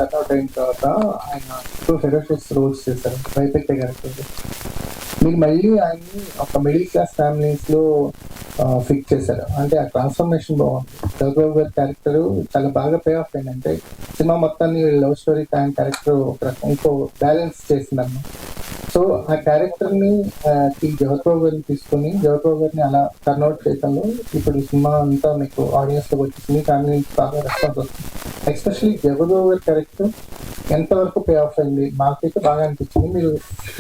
Turn out అయిన తర్వాత ఆయన టూ ఫెరోషియస్ రోల్స్ చేశారు వైపెక్టే క్యారెక్టర్. మీరు మళ్ళీ ఆయన్ని ఒక మిడిల్ క్లాస్ ఫ్యామిలీస్ లో ఫిక్స్ చేశారు. అంటే ఆ ట్రాన్స్ఫర్మేషన్ బాగుంది. రఘుబాబు గారి క్యారెక్టర్ చాలా బాగా పే ఆఫ్ అయింది. అంటే సినిమా మొత్తాన్ని లవ్ స్టోరీ ఫ్యాన్ క్యారెక్టర్ ఒక ఇంకో బ్యాలెన్స్ చేసిందన్నమాట. సో ఆ క్యారెక్టర్ ని జగత్బాబు గారిని తీసుకుని జగత్బాబు గారిని అలా టర్న్అవుట్ చేయడంలో ఇప్పుడు ఈ సినిమా అంతా మీకు ఆడియన్స్ లో వచ్చేసింది. ఫ్యామిలీ నుంచి బాగా రెస్పాన్స్ వస్తుంది. ఎస్పెషల్లీ జగత్బాబు గారి క్యారెక్టర్ ఎంతవరకు పే ఆఫ్ అయింది మాకైతే బాగా అనిపించింది. మీరు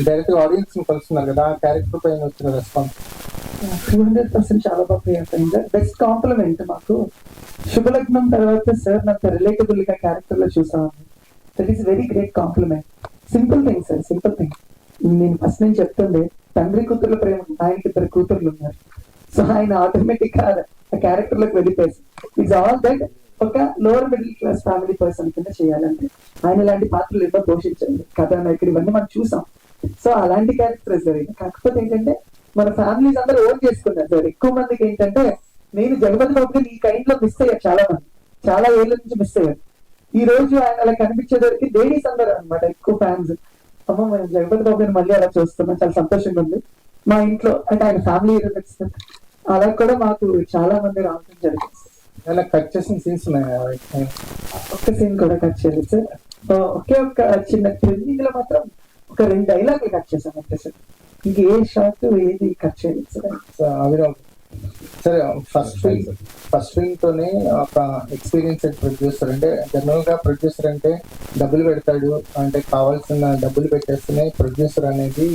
డైరెక్ట్ ఆడియన్స్ ని కలుస్తున్నారు కదా, ఆ క్యారెక్టర్ పైన వచ్చిన రెస్పాన్స్ 200% చాలా బాగా పే ఆఫ్ అయింది. బెస్ట్ కాంప్లిమెంట్ మాకు శుభలగ్నం తర్వాత సార్ నాకు రిలేటబుల్ గా క్యారెక్టర్ లో చూసాను. That is very great compliment. Simple thing sir, simple thing. నేను ఫస్ట్ నేను చెప్తుండే తండ్రి కూతుర్ల ప్రేమ, ఆయనకి 2 కూతుర్లు ఉన్నారు. సో ఆయన ఆటోమేటిక్ గా ఆ క్యారెక్టర్ లోకి వెళ్ళిపోయి ఇట్స్ ఆల్ దట్ ఒక lower middle class family person కింద చేయాలంటే ఆయన ఇలాంటి పాత్రలు ఎన్నో పోషించండి కథానాయకుడు ఇవన్నీ మనం చూసాం. సో అలాంటి క్యారెక్టర్ జరిగింది. కాకపోతే ఏంటంటే మన ఫ్యామిలీస్ అందరూ ఓన్ చేసుకున్నారు సార్. ఎక్కువ మందికి ఏంటంటే నేను జగపతి బాబుని ఈ కైండ్ లో మిస్ అయ్యారు, చాలా మంది చాలా ఏళ్ళ నుంచి మిస్ అయ్యారు. ఈ రోజు ఆయన అలా కనిపించేసరికి లేడీస్ అందరూ అనమాట ఎక్కువ ఫ్యాన్స్. అమ్మ మేము జగపతి బాబుని మళ్ళీ అలా చూస్తున్నాం, చాలా సంతోషంగా ఉంది. మా ఇంట్లో అంటే ఆయన ఫ్యామిలీ అలా కూడా మాకు చాలా మంది రావడం జరిగింది. అలా కట్ చేసిన సీన్స్ ఉన్నాయి. ఒక్క సీన్ కూడా కట్ చేయలేదు సార్. ఒకే ఒక్క చిన్న ట్రెండింగ్ లో మాత్రం ఒక 2 డైలాగులు కట్ చేశాను అంతే సార్. ఇంకే షాట్ ఏది కట్ చేయలేదు సార్. అభిరామ్ సరే, ఫస్ట్ ఫిల్మ్ తోనే ఒక ఎక్స్పీరియన్స్డ్ ప్రొడ్యూసర్. అంటే జనరల్ గా ప్రొడ్యూసర్ అంటే డబ్బులు పెడతాడు, అంటే కావాల్సిన డబ్బులు పెట్టేస్తేనే ప్రొడ్యూసర్ అనేది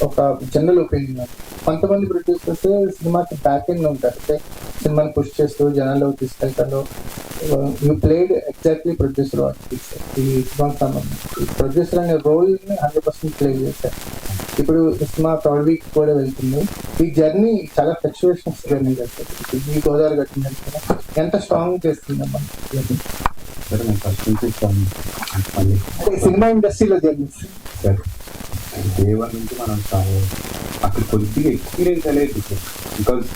ఒక జనరల్ ఒపీనియన్. కొంతమంది ప్రొడ్యూసర్స్ సినిమాకి బ్యాక్ ఎండ్ ఉంటారు, అంటే సినిమాని పుష్ చేస్తూ జనాల్లో తీసుకెళ్తారు. యూ ప్లేడ్ ఎగ్జాక్ట్లీ ప్రొడ్యూసర్ ఈ సినిమాకి సంబంధించి ప్రొడ్యూసర్ అనే రోల్ ని 100% ప్లే చేశారు. ఇప్పుడు ఈ సినిమా థర్డ్ వీక్ కూడా వెళ్తుంది. ఈ జర్నీ చాలా ఫ్లక్చువేషన్స్ జర్నీ చేస్తారు. ఈ గోదావరి గట్టిన ఎంత స్ట్రాంగ్ చేస్తుందమ్మా అంటే సినిమా ఇండస్ట్రీలో జర్నీ డే 1 నుంచి మనం చాలా అక్కడ కొద్దిగా ఎక్స్పీరియన్స్ అనేది because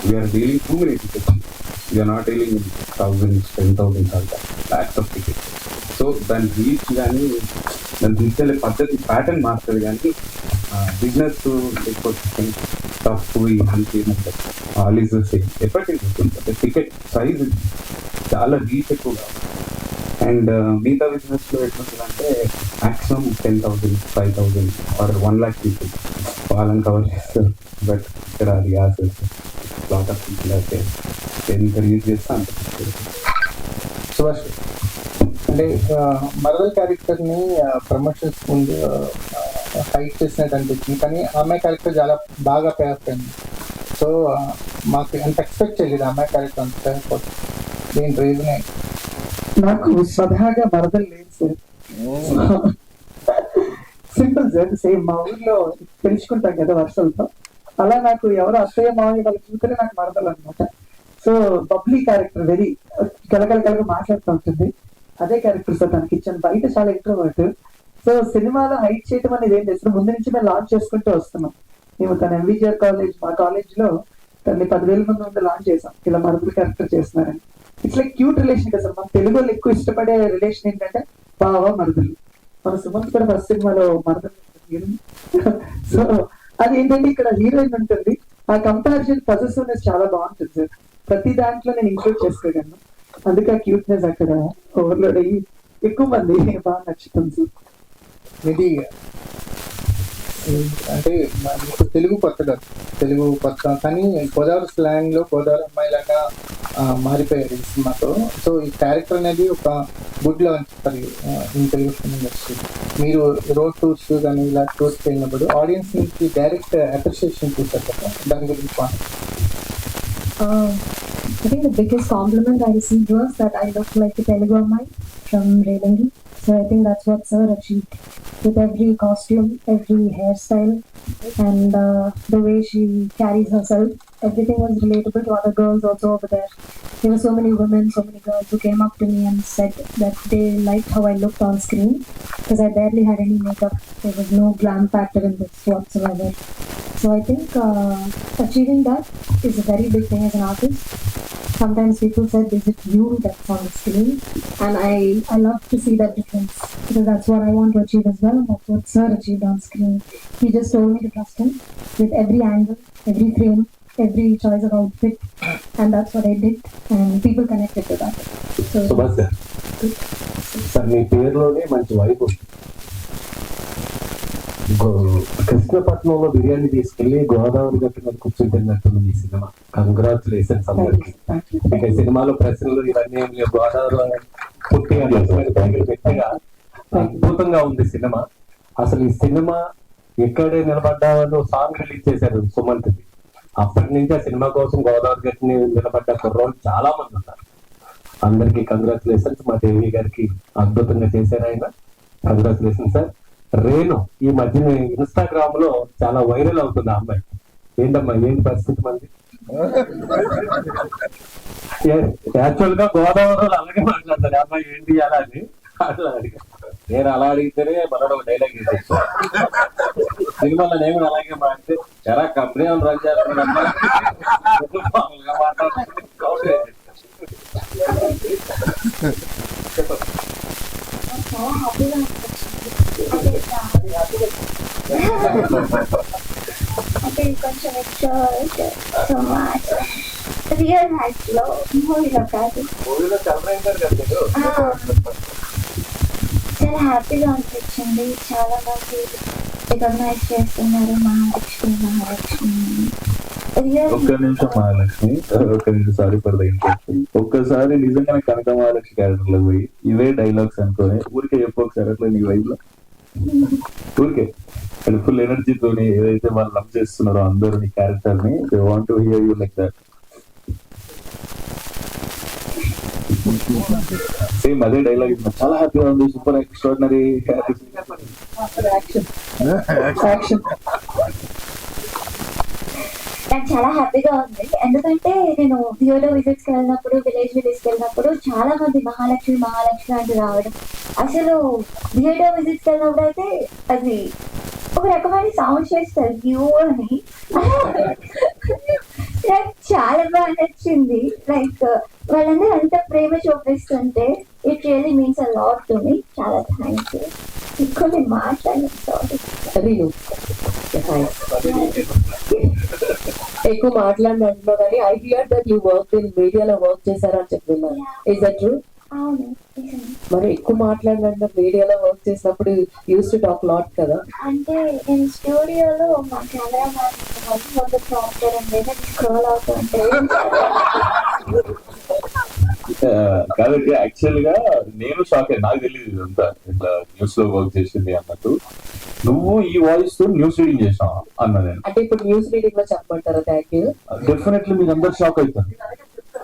we're dealing too many tickets. We're not dealing in thousands 10,000 అంతా ల్యాక్స్ ఆఫ్ టికెట్స్. సో దాని రీచ్ కానీ దాన్ని తీసుకెళ్ళే పద్ధతి ప్యాటర్న్ మారుతుంది. కానీ బిజినెస్ లేకపోతే టఫ్ ఇవన్నీ ఆల్ ఈజ్ సేమ్ ఎఫర్ట్ ఉంటుంది. టికెట్ సైజ్ చాలా రీచ్ ఎక్కువగా. అండ్ మిగతా బిజినెస్ లో ఎట్లుంటుందంటే మాక్సిమం 10,000, 5,000 ఆర్ 1 lakh పీపుల్ వాళ్ళని కవర్ చేస్తారు. బట్ ఇక్కడ అది కాదు. లాట్ ఆఫ్ పీపుల్ అయితే ఎంత రీచ్ చేస్తే అంత సుభాష్ అంటే మరదల్ క్యారెక్టర్ ని ప్రమోషన్స్ ముందు హైట్ చేసినట్టు అనిపించింది, కానీ అమ్మాయి క్యారెక్టర్ చాలా బాగా పే ఆఫ్ అయింది. సో మాకు ఎంత ఎక్స్పెక్ట్ చేయలేదు అమ్మాయి క్యారెక్టర్ అంత పే ఆఫ్ అవుతుంది. దీని రీజన్ నాకు స్వతహాగా మరదలు లేదు సార్. Simple sir. సేమ్ మా ఊర్లో పెంచుకుంటాం కదా వర్షాలతో, అలా నాకు ఎవరు అత్తయ్య మావయ్య వాళ్ళు చూసుకుని నాకు మరదలు అనమాట. సో బబ్లీ క్యారెక్టర్ వెరీ కలకలకలగా మాట్లాడుతూ ఉంటుంది. అదే క్యారెక్టర్ సార్ తనకి ఇచ్చాను. బయట చాలా ఇంట్రోవర్ట్. సో సినిమాలో హైట్ చేయడం అనేది ఏం చేస్తున్నాం, ముందు నుంచి మేము లాంచ్ చేసుకుంటూ వస్తున్నాం. మేము తన ఎంవిజిఆర్ కాలేజ్, మా కాలేజ్ లో తనని 10,000 మంది ముందు లాంచ్ చేసాం, ఇలా మరదలు క్యారెక్టర్ చేస్తున్నారని. ఇట్స్ లైక్ క్యూట్ రిలేషన్ కదా సార్. మన తెలుగు వాళ్ళు ఎక్కువ ఇష్టపడే రిలేషన్ ఏంటంటే బావ మరదలు. మన సుమంత్ కూడా ఫస్ట్ సినిమాలో మరదలు. సో అది ఏంటంటే ఇక్కడ హీరోయిన్ ఉంటుంది. ఆ కంపారిజన్ పొసెసివ్నెస్ చాలా బాగుంటుంది సార్. ప్రతి దాంట్లో నేను ఇంక్లూడ్ చేసుకోగలను. అందుకే ఆ క్యూట్నెస్ అక్కడ ఓవర్లోడ్ అయ్యి ఎక్కువ మంది బాగా నచ్చుతుంది సార్. ఇది అంటే తెలుగు కొత్త కాదు, తెలుగు కొత్త, కానీ గోదావరి స్లాంగ్ లో గోదావరి అమ్మాయి లాగా మారిపోయారు ఈ సినిమాతో. సో ఈ క్యారెక్టర్ అనేది ఒక good launch for in Telugu film industry. మీరు రోడ్ టూర్స్ కానీ ఇలా టూర్స్ వెళ్ళినప్పుడు ఆడియన్స్ నుంచి డైరెక్ట్ అప్రిషియేషన్ చూస్తారు కదా, దాని గురించి I think the biggest compliment I received was that I looked like a Telugu Ammai from Relangi. So I think that's what Sir achieved with every costume, every hairstyle, and the way she carries herself. Everything was relatable to other girls also over there. There were so many women, so many girls who came up to me and said that they liked how I looked on screen because I barely had any makeup. There was no glam factor in this whatsoever. So I think achieving that is a very big thing as an artist. sometimes people said, "Is it you that's on the screen?" And I love to see that difference because that's what I want to achieve as well. That's what Sir achieved on screen. He just told me to trust him with every angle, every frame, every choice of outfit, and that's what I did. And people connected to that. So Subhash గారు sir మీ పేరులోనే మంచి వైపు ఉంది. కృష్ణపట్నంలో బిర్యానీ తీసుకెళ్లి గోదావరి గట్టు మీద కూర్చొని తిన్నట్టుంది మీ cinema. Congratulations అందరికి. ఇక సినిమాలో ప్రశ్నలు ఇవన్నీ ఏం లేవు. గోదావరి పుట్టి పెట్టగా అద్భుతంగా ఉంది సినిమా. అసలు ఈ సినిమా ఎక్కడే నిలబడ్డావని సాంగ్ రిలీజ్ చేశారు సుమంత్. అప్పటి నుంచి ఆ సినిమా కోసం గోదావరి గట్టిని నిలబడ్డ కుర్రోళ్ళు చాలా మంది ఉన్నారు. అందరికి కంగ్రాచులేషన్స్. మా దేవి గారికి అద్భుతంగా చేశారు ఆయన. Congratulations sir. రేణు ఈ మధ్యన ఇన్స్టాగ్రామ్ లో చాలా వైరల్ అవుతుంది ఆ అమ్మాయి. ఏంటమ్మా ఏంటి పరిస్థితి మంది? యాక్చువల్ గా గోదావరి అలాగే మాట్లాడతారు అమ్మాయి ఏంటి అలా అని. అట్లా అడిగా నేను అలా అడిగితేనే మనోడు డైలాగ్ వేసేస్తాను. సినిమాలో నేను అలాగే మాట్లాడితే చాలా కంపెనీ రన్ చేస్తున్నాను మాట్లాడుతున్నాను. అంటే కొంచెం extra so much real life లో మూవీలో కాదు చాలా హ్యాపీగా అనిపించింది. చాలా మంది రికగ్నైజ్ చేస్తున్నారు మహాలక్ష్మి. ఒక్క నిమిషం మహాలక్ష్మి, ఒక్క నిమిషం, సారీ ఫర్ ద ఇంట్రెక్షన్. ఒక్కసారి నిజంగానే కనక మహాలక్ష్మి క్యారెక్టర్ లో పోయి ఇవే డైలాగ్స్ అనుకోని ఊరికే చెప్పు ఒకసారి అట్లా నీ వైఫ్ లో ఊరికే ఫుల్ ఎనర్జీతోని ఏదైతే వాళ్ళు లవ్ చేస్తున్నారో అందరూ నీ క్యారెక్టర్ ని they want to hear you like that. Same అదే డైలాగ్ చాలా హ్యాపీగా ఉంది. Super extraordinary. నాకు చాలా హ్యాపీగా ఉంది. ఎందుకంటే నేను థియేటర్ విజిట్స్కి వెళ్ళినప్పుడు, విలేజ్ విజిట్స్కి వెళ్ళినప్పుడు చాలా మంది మహాలక్ష్మి అంటూ రావడం. అసలు థియేటర్ విజిట్స్కి వెళ్ళినప్పుడు అయితే అది ఒక రకమైన సౌండ్ చేస్తారు యూ అని. నాకు చాలా బాగా నచ్చింది. లైక్ వాళ్ళందరూ అంత ప్రేమ చూపిస్తుంటే it really means a lot to me. చాలా థ్యాంక్ యూ. ఇంకొన్ని మాట్లాడాను, సారీ. ఎక్కువ మాట్లాడినట్టున్నావు కానీ I hear that you work in మీడియాలో వర్క్ చేశారని చెప్తున్నాను. Is that true? అవును. మరి ఎక్కువ మాట్లాడినట్టు మీడియాలో వర్క్ చేసినప్పుడు యూస్ టు టాక్ లాట్ కదా. అంటే నేను స్టూడియోలో మా కెమెరా మ్యాన్ ప్రాంప్టర్ ఉండేది, స్క్రోల్ అవుతుంటే కాబట్టి యాక్చువల్ గా నేను షాక్ అయ్యి, నాకు తెలియదు ఇదంతా ఇట్లా న్యూస్ లో వర్క్ చేసింది అన్నట్టు. నువ్వు ఈ వాయిస్ తో న్యూస్ రీడింగ్ చేసావు అన్నా నేను. అంటే ఇప్పుడు న్యూస్ రీడింగ్ లో చెప్పమంటారా? Thank you. డెఫినెట్లీ మీరు అందరు షాక్ అవుతారు.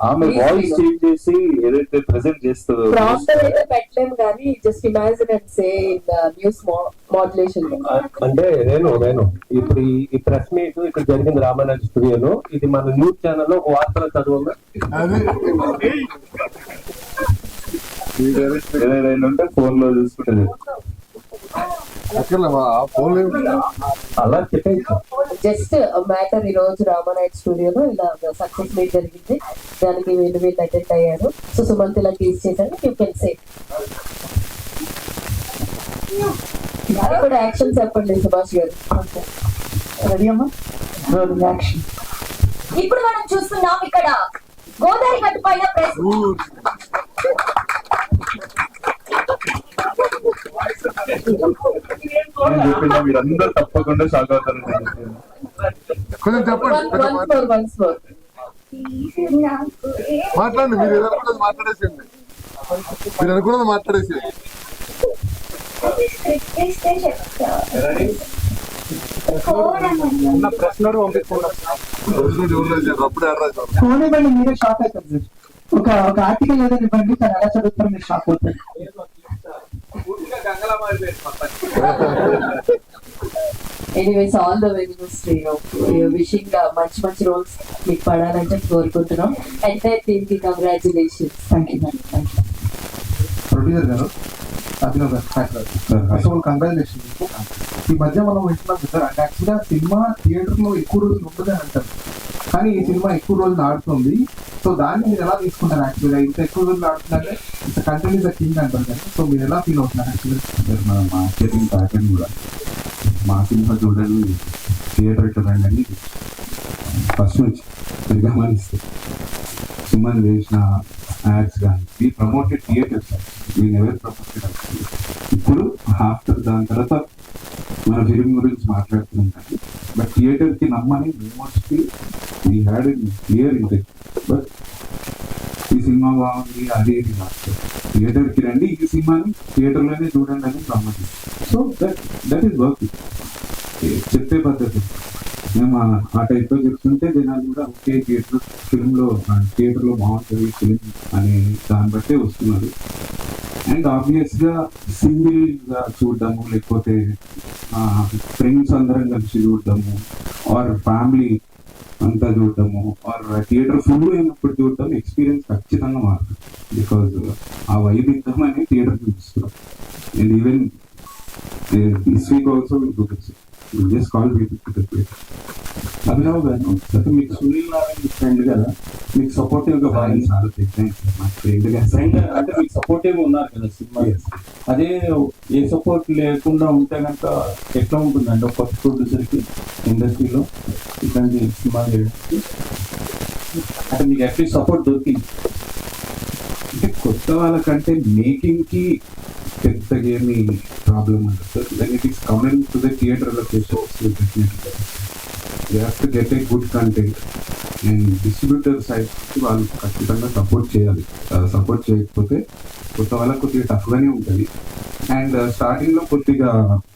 ఆమె వాయిస్ చేంజ్ చేసి ఏదైతే ప్రెజెంట్ చేస్తుందో ప్రాంప్టర్ అయితే పెట్టలేము కానీ just imagine and say in news modulation. అంటే నేను ఇప్పుడు ఈ ప్రెస్ మీట్ ఇక్కడ జరిగింది రామానాయుడు స్టూడియోలో. ఇది మన న్యూస్ ఛానల్లో ఒక వార్తలు చదువు ఏదైనా ఉంటే ఫోన్ లో చూసుకుంటే అలా చెప్పేసి జస్ట్ మ్యాటర్ ఈ రోజు రామానాయుడు స్టూడియోలో ఇలా సక్సెస్ మీట్ జరిగింది. దానికి వీళ్ళు అటెండ్ అయ్యారు. సో సుమంత్ ఇలా టీజ్ చేశారు. యూ కెన్ సే కూడా యాక్షన్ చెప్పండి సుభాష్ గారు. రెడీ అమ్మా? యాక్షన్. ఇప్పుడు మనం చూస్తున్నాం ఇక్కడ గోదావరి గట్టు పైన ప్రెస్ చెప్పిన మీరందరూ తప్పకుండా షాక్ అవుతారు. కొంచెం చెప్పండి, మాట్లాడండి. మీరు ఏదనుకున్నది మాట్లాడేసేయండి. మీరు అనుకున్నది మాట్లాడేసేయండి. ఫోన్ ఇవ్వండి, మీరే షాక్ అవుతారు. ఒక ఆర్టికల్ ఏదైనా ఇవ్వండి, తను ఎలా చదువుతారు మీరు షాక్ అవుతారు. Anyways all the very best. Wishing మంచి రోల్స్ మీకు పడాలంటే కోరుకుంటున్నాం. ఎంటైర్ టీమ్ కి congratulations. Thank you madam. Thank you. Producer గారు, అభినవ్ గారు, ఫస్ట్ ఆఫ్ ఆల్ కంగ్రాచులేషన్. ఈ మధ్య మనం వింటున్నాం సార్, అంటే యాక్చువల్గా సినిమా థియేటర్ లో ఎక్కువ రోజులు ఉండదని అంటారు. కానీ ఈ సినిమా ఎక్కువ రోజులు ఆడుతుంది. సో దాన్ని మీరు ఎలా తీసుకుంటారు యాక్చువల్గా? ఇంత ఎక్కువ రోజులు ఆడుతుందంటే ఇంత కంటెంట్ ఇస్ కింగ్ అంటారు కదా. సో మీరు ఎలా ఫీల్ అవుతున్నారు యాక్చువల్గా? మన మార్కెటింగ్ ప్యాటర్న్ కూడా మా సినిమా చూడండి, థియేటర్ చూడండి అని ఫస్ట్ నుంచి మీరు గమనిస్తే సుమన్ వేసిన యాడ్స్ కానీ we promoted theatres, we never promoted. ఇప్పుడు ఆఫ్టర్ దాని తర్వాత మన ఫిలిం గురించి మాట్లాడుతున్నాం కానీ బట్ థియేటర్కి నమ్మని mostly we had in clear intact. But ఈ సినిమా బాగుంది అది ఇది మాట్లాడు, థియేటర్కి రండి, ఈ సినిమాని థియేటర్లోనే చూడండి అని promote. So that is work. చెప్పే పద్ధతి మేము ఆ టైప్లో చెప్తుంటే జనాలు కూడా ఒకే థియేటర్లో బాగుంటుంది ఫిలిం అనే దాన్ని బట్టే వస్తున్నారు. అండ్ ఆబ్వియస్గా సింగిల్గా చూడడము, లేకపోతే ఫ్రెండ్స్ అందరం కలిసి చూడడము, ఆర్ ఫ్యామిలీ అంతా చూడడము, ఆర్ థియేటర్ ఫుల్ అయినప్పుడు చూడడం ఎక్స్పీరియన్స్ ఖచ్చితంగా మారుతుంది. బికాజ్ ఆ వైబ్ ఇద్దామని థియేటర్ చూపిస్తున్నాం. And even this week also just call Abhinav గారు, మీకు సునీల్ నారాయణ ఫ్రెండ్ కదా, మీకు సపోర్టివ్ గా ఫ్రెండ్ అంటే మీకు సపోర్టివ్ ఉన్నారు కదా సినిమా. అదే ఏ సపోర్ట్ లేకుండా ఉంటే కనుక ఎట్లా ఉంటుందండి ఒక కొత్త ప్రొడ్యూసర్ కి ఇండస్ట్రీలో ఇట్లాంటి సినిమా చేయడానికి? అంటే మీకు అట్లీస్ట్ సపోర్ట్ దొరికింది అంటే కొత్త వాళ్ళకంటే మేకింగ్ కి పెద్దగా ఏమి ప్రాబ్లం ఉంటుంది. Then it is coming to the theatre they have to get a good content. And distributor side వాళ్ళు ఖచ్చితంగా సపోర్ట్ చేయాలి. సపోర్ట్ చేయకపోతే కొత్త వాళ్ళకి కొద్దిగా టఫ్గానే ఉంటుంది. అండ్ స్టార్టింగ్లో కొద్దిగా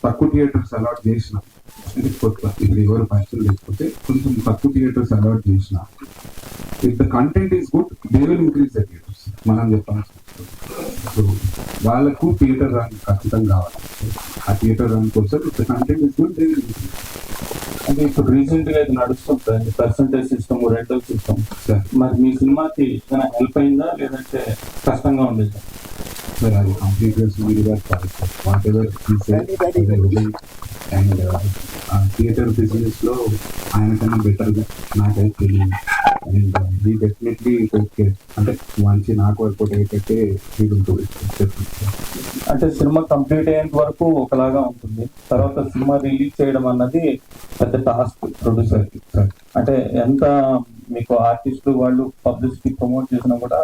తక్కువ థియేటర్స్ అలాట్ చేసిన, అంటే కొత్త ఇప్పుడు ఎవరు పరిచయం లేకపోతే కొంచెం తక్కువ థియేటర్స్ అలాట్ చేసిన, if the content is good they will increase the theatres. మనం చెప్పాల్సి సో వాళ్ళకు థియేటర్ ర్యాంక్ ఖచ్చితంగా కావాలి. ఆ థియేటర్ ర్యాంక్ కోసం if the content is good they will increase. అంటే ఇప్పుడు రీసెంట్ గా ఇది నడుస్తుంది పర్సంటేజ్ సిస్టమ్, రెంటల్ సిస్టమ్. మరి మీ సినిమాకి ఏమైనా హెల్ప్ అయిందా లేదంటే కష్టంగా ఉండేదా? సార్ అది కంప్లీట్గా సుమీరుగా whatever and theatre business లో ఆయన కన్నా బెటర్గా నాకైతే తెలియదు. అండ్ వీ డెఫినెట్లీ ఓకే అంటే మంచి నాకు వర్కౌట్ అయ్యేటట్టే ఉంటుంది. అంటే సినిమా కంప్లీట్ అయ్యేంత వరకు ఒకలాగా ఉంటుంది, తర్వాత సినిమా రిలీజ్ చేయడం అన్నది పెద్ద టాస్క్ ప్రొడ్యూసర్ కి. అంటే ఎంత మీకు ఆర్టిస్టులు వాళ్ళు పబ్లిసిటీ ప్రమోట్ చేసినా కూడా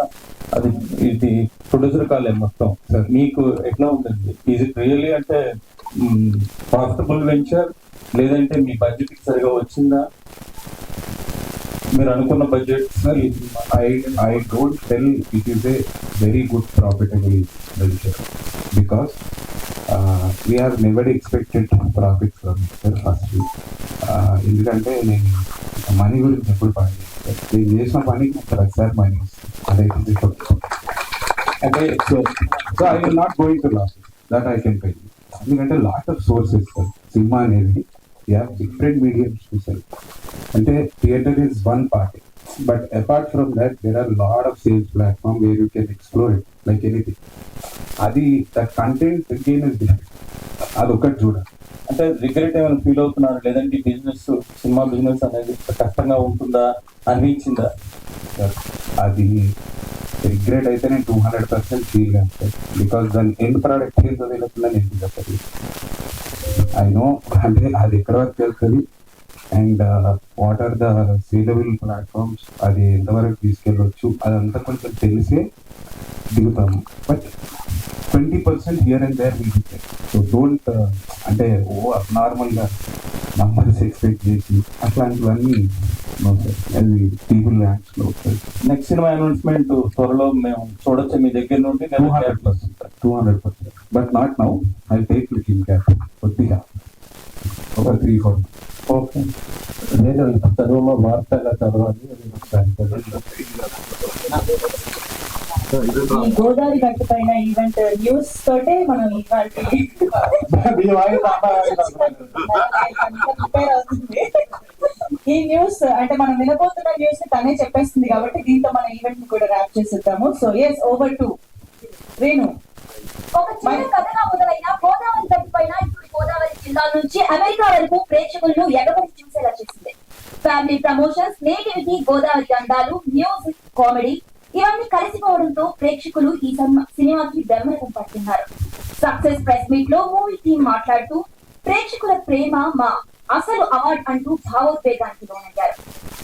అది ఇది ప్రొడ్యూసర్ కాలే మొత్తం. మీకు ఎట్లా ఉంటుంది? ఈజ్ ఇట్ రియల్లీ అంటే ప్రాఫిటబుల్ వెంచర్, లేదంటే మీ బడ్జెట్ సరిగా వచ్చిందా? మీరు అనుకున్న budget? I don't tell it is a very good profitable venture because we have never expected profit from it first. ఎందుకంటే నేను మనీ గురించి ఎప్పుడు పని నేను చేసిన పనికి ఒకసారి మనీ వస్తుంది, అదైతే అంటే so I will not going to loss that I can tell. ఎందుకంటే లాట్ ఆఫ్ సోర్సెస్ సినిమా అనేది డిఫరెంట్ మీడియంస్ టు సెల్. అంటే theatre is one part, but apart from that there are a lot of sales platform where you can explore it like anything. అది that content again is different. అది ఒకటి చూడాలి. అంటే regret ఏమైనా feel అవుతున్నారు, లేదంటే business cinema business అనేది కష్టంగా ఉంటుందా అనిపించిందా? అది రిగ్రెట్ అయితే నేను 200% ఫీల్ చేస్తాను. బికాస్ దాని ఎండ్ ప్రోడక్ట్ ఏంటో తెలియకుండా నేను చెప్పదు. ఐ నో అంటే అది ఎక్కడ వరకు వెళ్తుంది and what are the saleable platforms, అది ఎంతవరకు తీసుకెళ్ళవచ్చు అదంతా కొంచెం తెలిసే దిగుతాము. But 20% here and there will be. So don't అంటే అబ్నార్మల్గా నంబర్స్ ఎక్స్పెక్ట్ చేసి అట్లాంటివన్నీ అది పీపుల్ ల్యాండ్స్లో వస్తుంది. నెక్స్ట్ సినిమా అనౌన్స్మెంట్ త్వరలో మేము చూడొచ్చు మీ దగ్గర నుండి? 200%. But not now, I take little gap, కొద్దిగా ఒక 3-4. ఓకే, నేను చదువు వార్తగా చదవాలి. ఈ గోదావరి గట్టు పైన ఈవెంట్ న్యూస్ తోటే మనం ఈ న్యూస్ అంటే మనం వినబోతున్న న్యూస్ తనే చెప్పేస్తుంది కాబట్టి దీంతో మన ఈవెంట్ ని కూడా ర్యాప్ చేసేద్దాము. So yes, over to Renu. ఒక చిన్న కథగా మొదలైన గోదావరి గట్టు పైన ఇప్పుడు గోదావరి జిల్లా నుంచి అమెరికా వరకు ప్రేక్షకులను ఎగబడి చూసేలా చేసింది. ఫ్యామిలీ ప్రమోషన్స్, నేటివిటీ, గోదావరి గంధాలు, మ్యూజిక్, కామెడీ ఇవన్నీ కలిసిపోవడంతో ప్రేక్షకులు ఈ సినిమాకి బ్రహ్మరథం పడుతున్నారు. సక్సెస్ ప్రెస్ మీట్ లో మూవీ టీం మాట్లాడుతూ ప్రేక్షకుల ప్రేమ మా అసలు అవార్డ్ అంటూ భావోద్వేగానికి లోనయ్యారు.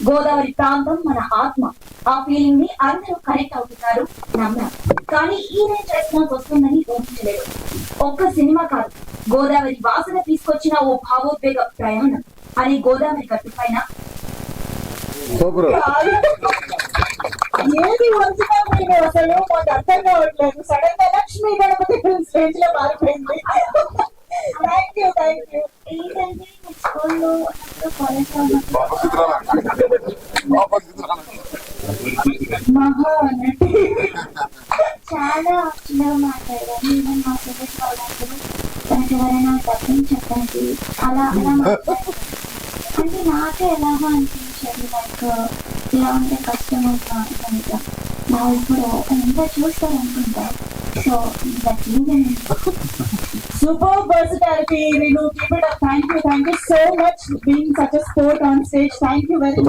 గోదావరి ప్రాంతం మన ఆత్మ, ఆ ఫీలింగ్ ని అందరూ కనెక్ట్ అవుతున్నారు, నమ్మారు. కానీ ఈ రేంజ్ రెస్పాన్స్ వస్తుందని ఊహించలేదు. ఒక్క సినిమా కాదు, గోదావరి వాసన తీసుకొచ్చిన ఓ భావోద్వేగ ప్రయాణం అనే గోదావరి గట్టు పైన సూపర్. ఏది వంచుతా మీరు అసలు మాకు అర్థం కావట్లేదు. సడన్ గా లక్ష్మీ గణపతి స్టేజ్ లో మారిపోయింది. Thank you. ఏంటంటే స్కూల్లో కాలేజ్ మహా అన్నట్టు చాలా చిన్నగా మాట్లాడారు. నేను మా ఫేవరెట్ వాళ్ళందరూ తనకి ఎవరైనా డబ్బింగ్ చెప్పండి అలా మాట్లాడారు. అంటే నాకే ఎలాగో అనిపించేది, లైక్ ఇలా ఉంటే కష్టం అవుతా నా ఇప్పుడు ఎంత చూస్తారు అనుకుంటా. So super versatility. Thank you so much being such a sport on stage. Thank you very much.